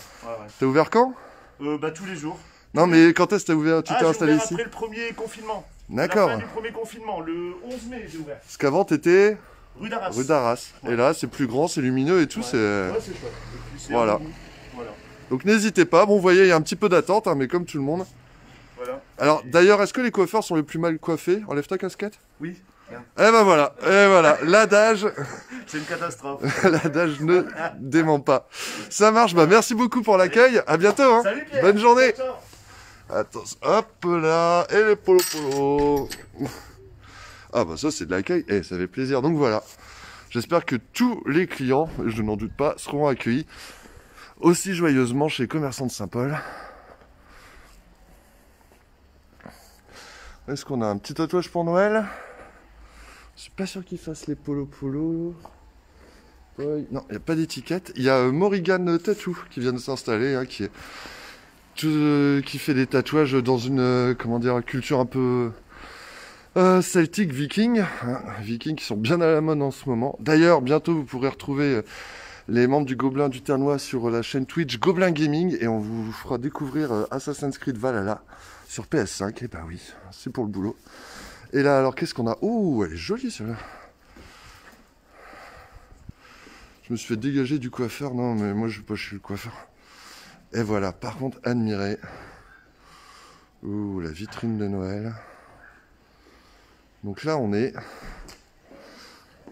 T'as ouvert quand? Bah tous les jours. Non, mais quand est-ce que t'as ouvert? Tu t'es j'ai installé ouvert ici? après le premier confinement. D'accord. La fin du premier confinement, le 11 mai, j'ai ouvert. Parce qu'avant, t'étais Rue d'Arras. rue d'Arras. Ouais. Et là, c'est plus grand, c'est lumineux et tout. Ouais. C'est Ouais, c'est chouette. Et puis, c'est Voilà. un bon goût. Voilà. Donc n'hésitez pas. Bon, vous voyez, il y a un petit peu d'attente, hein, mais comme tout le monde. Voilà. Alors, d'ailleurs, est-ce que les coiffeurs sont les plus mal coiffés? Enlève ta casquette. Oui. Regarde. Eh ben voilà. L'adage, C'est une catastrophe. l'adage ne dément pas. Ça marche. Bah, merci beaucoup pour l'accueil. À bientôt. Hein. Salut Pierre. Bonne journée. Ciao. Attends, hop là, et les polo. Ah bah ça c'est de l'accueil, ça fait plaisir. Donc voilà, j'espère que tous les clients, je n'en doute pas, seront accueillis aussi joyeusement chez les commerçants de Saint-Paul. Est-ce qu'on a un petit tatouage pour Noël? Je suis pas sûr qu'ils fassent les polo. Ouais, non, il n'y a pas d'étiquette. Il y a Morrigan Tattoo qui vient de s'installer, hein, qui est qui fait des tatouages dans une comment dire, culture un peu celtique, viking, hein, vikings qui sont bien à la mode en ce moment. D'ailleurs, bientôt vous pourrez retrouver les membres du Gobelin du Ternois sur la chaîne Twitch Gobelin Gaming et on vous fera découvrir Assassin's Creed Valhalla sur PS5. Et bah oui, c'est pour le boulot. Et là, alors qu'est-ce qu'on a? Oh, elle est jolie celle-là. Je me suis fait dégager du coiffeur. Non, mais moi je vais pas chez le coiffeur. Et voilà, par contre, admirez. Ouh, la vitrine de Noël. Donc là, on est...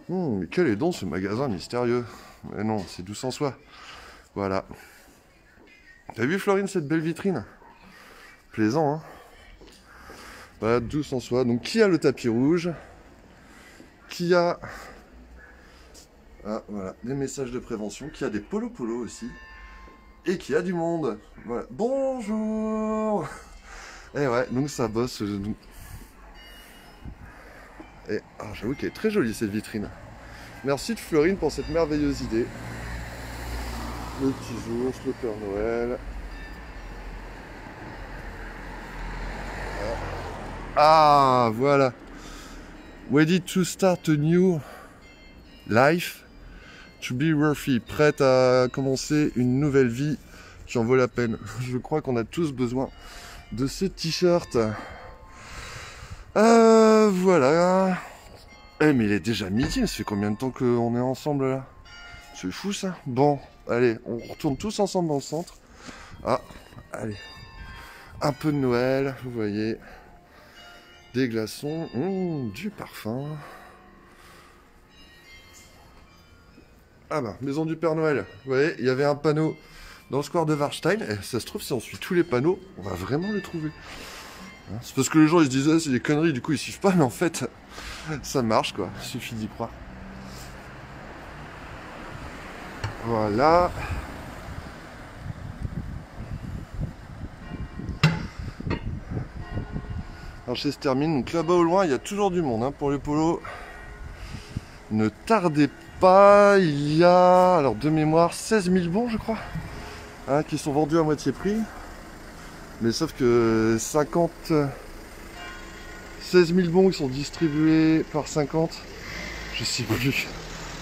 mais quel est donc ce magasin mystérieux? Mais non, c'est d'où s'en soit. Voilà. T'as vu, Florine, cette belle vitrine? Plaisant, hein? Voilà, d'où s'en soit. Donc, qui a le tapis rouge? Qui a... Ah, voilà, des messages de prévention. Qui a des polo aussi. Et qui a du monde. Voilà. Bonjour! Et ouais, donc ça bosse... Et j'avoue qu'elle est très jolie cette vitrine. Merci de Florine pour cette merveilleuse idée. Le petit ours, le Père Noël. Ah, voilà. Ready to start a new life. To be worthy. Prête à commencer une nouvelle vie qui en vaut la peine. Je crois qu'on a tous besoin de ce t-shirt. Voilà. Eh mais il est déjà midi, ça fait combien de temps qu'on est ensemble là? C'est fou ça. Bon, allez, on retourne tous ensemble dans le centre. Ah, allez. Un peu de Noël, vous voyez. Des glaçons, du parfum. Ah bah, maison du Père Noël. Vous voyez, il y avait un panneau dans le square de Warstein. Et ça se trouve, si on suit tous les panneaux, on va vraiment le trouver. C'est parce que les gens ils se disent c'est des conneries, du coup ils suivent pas, mais en fait ça marche quoi, il suffit d'y croire. Voilà. Alors je se termine, donc là-bas au loin il y a toujours du monde hein, pour les polos. Ne tardez pas, il y a, alors de mémoire, 16 000 bons je crois, hein, qui sont vendus à moitié prix. Mais sauf que 16 000 bons qui sont distribués par 50, je sais plus.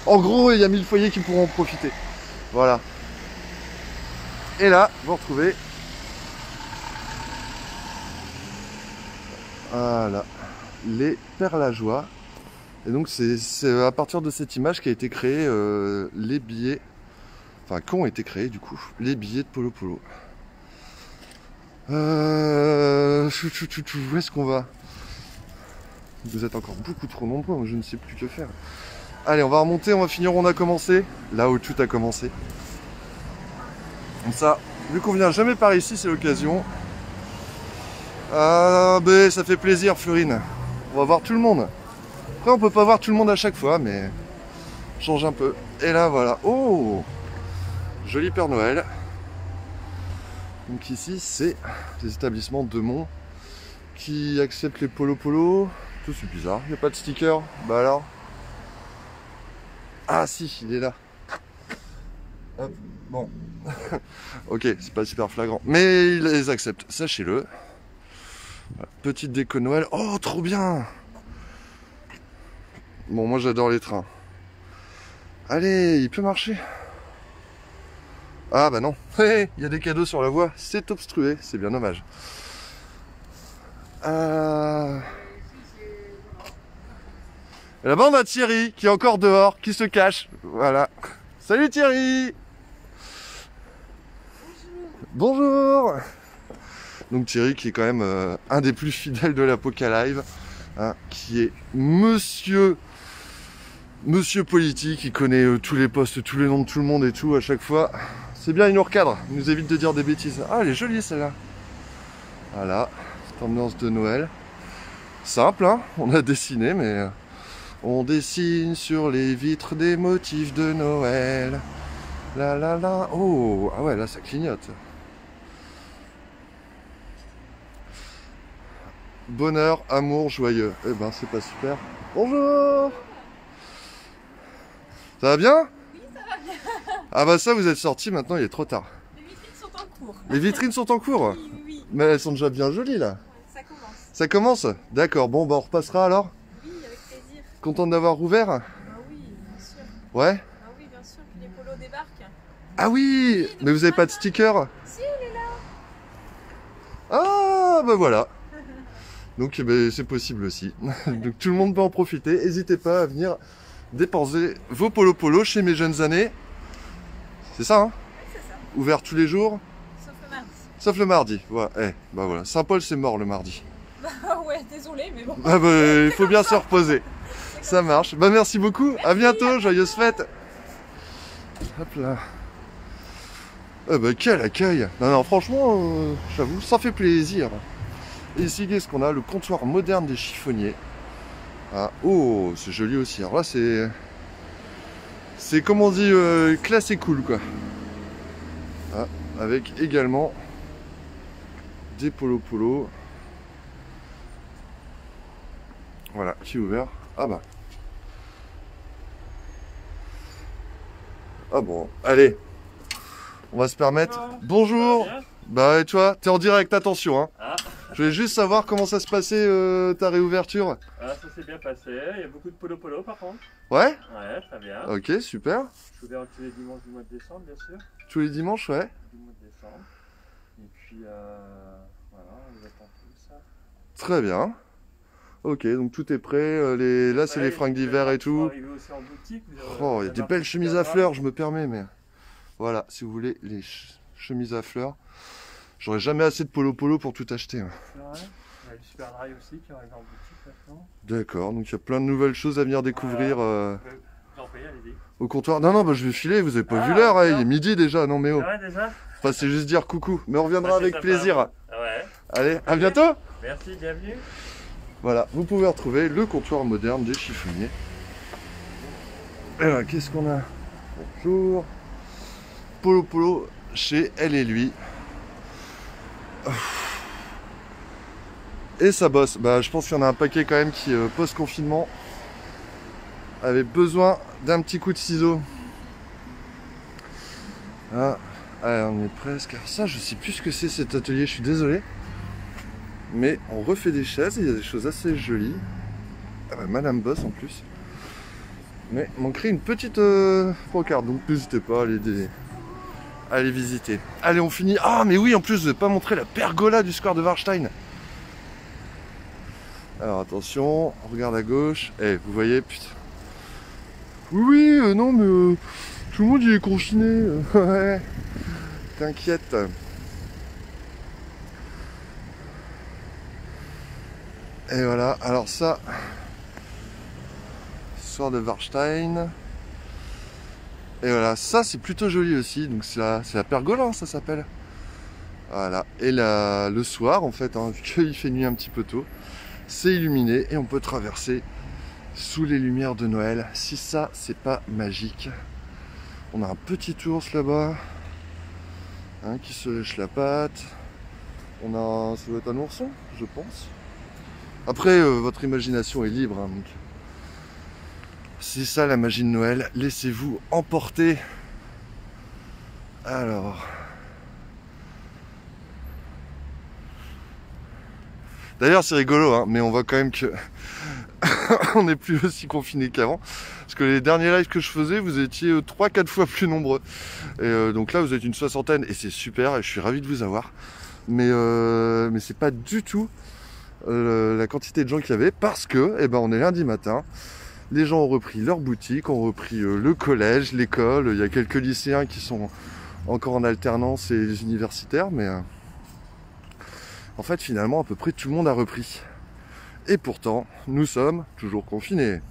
En gros, il y a 1000 foyers qui pourront en profiter. Voilà. Et là, vous retrouvez. Voilà. Les Perlageois. Et donc, c'est à partir de cette image qu'a été créé les billets. Enfin, qu'ont été créés du coup, les billets de Polo Polo. Où est-ce qu'on va? Vous êtes encore beaucoup trop nombreux, je ne sais plus que faire. Allez, on va remonter, on va finir où on a commencé. Là où tout a commencé. Comme ça, vu qu'on vient jamais par ici, c'est l'occasion. Ah, ben ça fait plaisir, Florine. On va voir tout le monde. Après, on peut pas voir tout le monde à chaque fois, mais on change un peu. Et là, voilà. Oh, joli Père Noël. Donc ici, c'est des établissements de Mont qui acceptent les polo. Tout c'est bizarre, il n'y a pas de sticker. Bah alors. Ah si, il est là. Hop, bon. Ok, c'est pas super flagrant. Mais ils les acceptent, sachez-le. Voilà, petite déco Noël. Oh, trop bien! Bon, moi j'adore les trains. Allez, il peut marcher. Ah bah non, il y a des cadeaux sur la voie, c'est obstrué, c'est bien dommage. Et là-bas on a Thierry qui est encore dehors, qui se cache. Voilà. Salut Thierry. Bonjour. Donc Thierry qui est quand même un des plus fidèles de la Poca Live, hein, qui est monsieur politique, il connaît tous les postes, tous les noms de tout le monde et tout à chaque fois. C'est bien, il nous recadre, il nous évite de dire des bêtises. Ah, elle est jolie celle-là. Voilà, cette ambiance de Noël. Simple, hein, on a dessiné, mais on dessine sur les vitres des motifs de Noël. La la la. Oh, ah ouais, là ça clignote. Bonheur, amour, joyeux. Eh ben, c'est pas super. Bonjour. Ça va bien? Oui, ça va bien. Ah bah ça, vous êtes sortis, maintenant il est trop tard. Les vitrines sont en cours. cours. Les vitrines sont en cours? Oui, oui, oui. Mais elles sont déjà bien jolies là. Ça commence. Ça commence? D'accord, bon bah on repassera alors. Oui, avec plaisir. Contente d'avoir rouvert? Ah oui, bien sûr. Ouais? Ah oui, bien sûr. Puis les polos débarquent. Ah oui! Mais vous avez pas de sticker? Si, il est là. Ah bah voilà. Donc eh ben, c'est possible aussi. Donc tout le monde peut en profiter. N'hésitez pas à venir déposer vos polos chez Mes Jeunes Années. C'est ça, hein? Oui, c'est ça. Ouvert tous les jours? Sauf le mardi. Sauf le mardi. Voilà. Bah voilà. Saint-Paul c'est mort le mardi. Bah ouais, désolé, mais bon. Ah bah il faut bien se reposer. Ça marche. Bah merci beaucoup. À bientôt. Joyeuses fêtes. Hop là. Bah quel accueil. Non franchement, j'avoue, ça fait plaisir. Et ici, qu'est-ce qu'on a? Le comptoir moderne des chiffonniers. Ah, oh, c'est joli aussi. Alors là, c'est comme on dit, classe et cool, quoi. Ah, avec également des polos. Voilà, qui est ouvert. Ah bah. Ah bon, allez. On va se permettre. Bonjour. Bah et toi, t'es en direct, attention, hein. Ah. Je voulais juste savoir comment ça se passait ta réouverture. Ah, ça s'est bien passé, il y a beaucoup de polo par contre. Ouais? Ouais, très bien. Ok, super. Je suis ouvert tous les dimanches du mois de décembre, bien sûr. Tous les dimanches, ouais. Du mois de décembre. Et puis, voilà, on attend tout ça. Très bien. Ok, donc tout est prêt. Là, c'est les fringues d'hiver et tout. Aussi en boutique, Oh, il y a des belles chemises à fleurs, je me permets, mais... Voilà, si vous voulez, les chemises à fleurs. J'aurais jamais assez de polo pour tout acheter. Hein. C'est vrai. Il y a le Super Dry aussi qui arrive en boutique maintenant. D'accord, donc il y a plein de nouvelles choses à venir découvrir J'en prie, allez-y. au comptoir. Non, bah je vais filer, vous avez pas vu l'heure, il est midi déjà, non mais oh. Ouais, déjà. Enfin, c'est juste dire coucou, mais on reviendra avec sympa. plaisir. Ouais. Allez, à bientôt. Merci, bienvenue. Voilà, vous pouvez retrouver le comptoir moderne des chiffonniers. Et là, qu'est-ce qu'on a? Bonjour. Polo chez Elle et Lui. Et ça bosse. Bah, je pense qu'il y en a un paquet quand même qui, post-confinement, avait besoin d'un petit coup de ciseau. Ah, on est presque. Alors ça, je sais plus ce que c'est cet atelier, je suis désolé. Mais on refait des chaises, il y a des choses assez jolies. Ah bah, Madame Boss en plus. Mais il manquerait une petite pancarte, donc n'hésitez pas à aller visiter. Allez, on finit. Ah, mais oui, en plus, je vous ai pas montré la pergola du square de Warstein. Alors attention, on regarde à gauche. Vous voyez, putain. Oui, non, mais tout le monde il est confiné. Ouais, t'inquiète. Et voilà, alors ça, soir de Warstein. Et voilà, ça c'est plutôt joli aussi. Donc c'est la pergola, hein, ça s'appelle. Voilà, et le soir en fait, hein, vu qu'il fait nuit un petit peu tôt, c'est illuminé et on peut traverser sous les lumières de Noël. Si ça, c'est pas magique. On a un petit ours là-bas, hein, qui se lèche la patte. Ça doit être un ourson, je pense. Après, votre imagination est libre, hein, donc c'est ça la magie de Noël. Laissez-vous emporter. Alors, d'ailleurs, c'est rigolo, hein, mais on voit quand même que on n'est plus aussi confiné qu'avant. Parce que les derniers lives que je faisais, vous étiez 3-4 fois plus nombreux. Et donc là, vous êtes une soixantaine et c'est super et je suis ravi de vous avoir. Mais c'est pas du tout la quantité de gens qu'il y avait parce que on est lundi matin. Les gens ont repris leur boutique, ont repris le collège, l'école. Il y a quelques lycéens qui sont encore en alternance et les universitaires, mais en fait, finalement, à peu près tout le monde a repris. Et pourtant, nous sommes toujours confinés.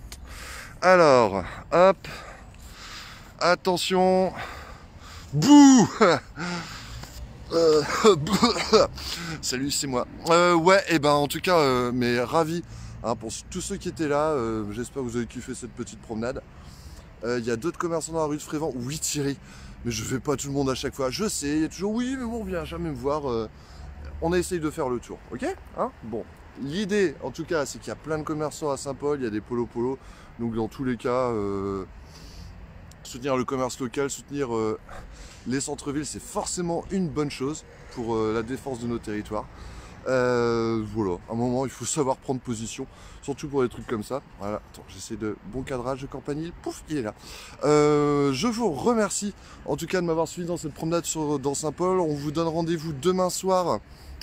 Alors, hop, attention, bouh. Salut, c'est moi. Ouais, en tout cas, mais ravi. Hein, pour tous ceux qui étaient là, j'espère que vous avez kiffé cette petite promenade. Il y a d'autres commerçants dans la rue de Frévent. Oui, Thierry, mais je fais pas tout le monde à chaque fois. Je sais, il y a toujours oui, mais bon, viens jamais me voir. On essaye de faire le tour, ok, hein? Bon, l'idée, en tout cas, c'est qu'il y a plein de commerçants à Saint-Paul. Il y a des polos. Donc, dans tous les cas, soutenir le commerce local, soutenir les centres-villes, c'est forcément une bonne chose pour la défense de nos territoires. Voilà, à un moment il faut savoir prendre position, surtout pour des trucs comme ça. Voilà, attends, j'essaie de bon cadrage de Campanile, pouf, il est là. Je vous remercie en tout cas de m'avoir suivi dans cette promenade dans Saint-Paul. On vous donne rendez-vous demain soir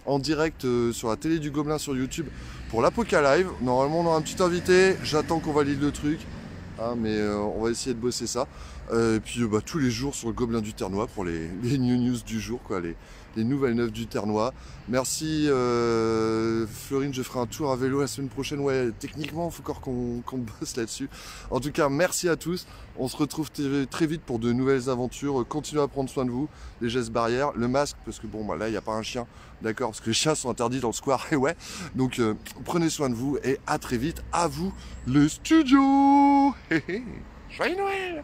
en direct sur la télé du Gobelin sur YouTube pour l'Apoca Live. Normalement on aura un petit invité, j'attends qu'on valide le truc, hein, mais on va essayer de bosser ça. Et puis tous les jours sur le Gobelin du Ternois pour les news du jour, quoi, les nouvelles neuves du Ternois. Merci Florine, je ferai un tour à vélo la semaine prochaine. Ouais, techniquement, il faut encore qu'on bosse là-dessus. En tout cas, merci à tous. On se retrouve très vite pour de nouvelles aventures. Continuez à prendre soin de vous. Les gestes barrières, le masque, parce que bon, là, il n'y a pas un chien, d'accord, parce que les chiens sont interdits dans le square, et ouais. Donc, prenez soin de vous et à très vite. À vous, le studio. Joyeux Noël!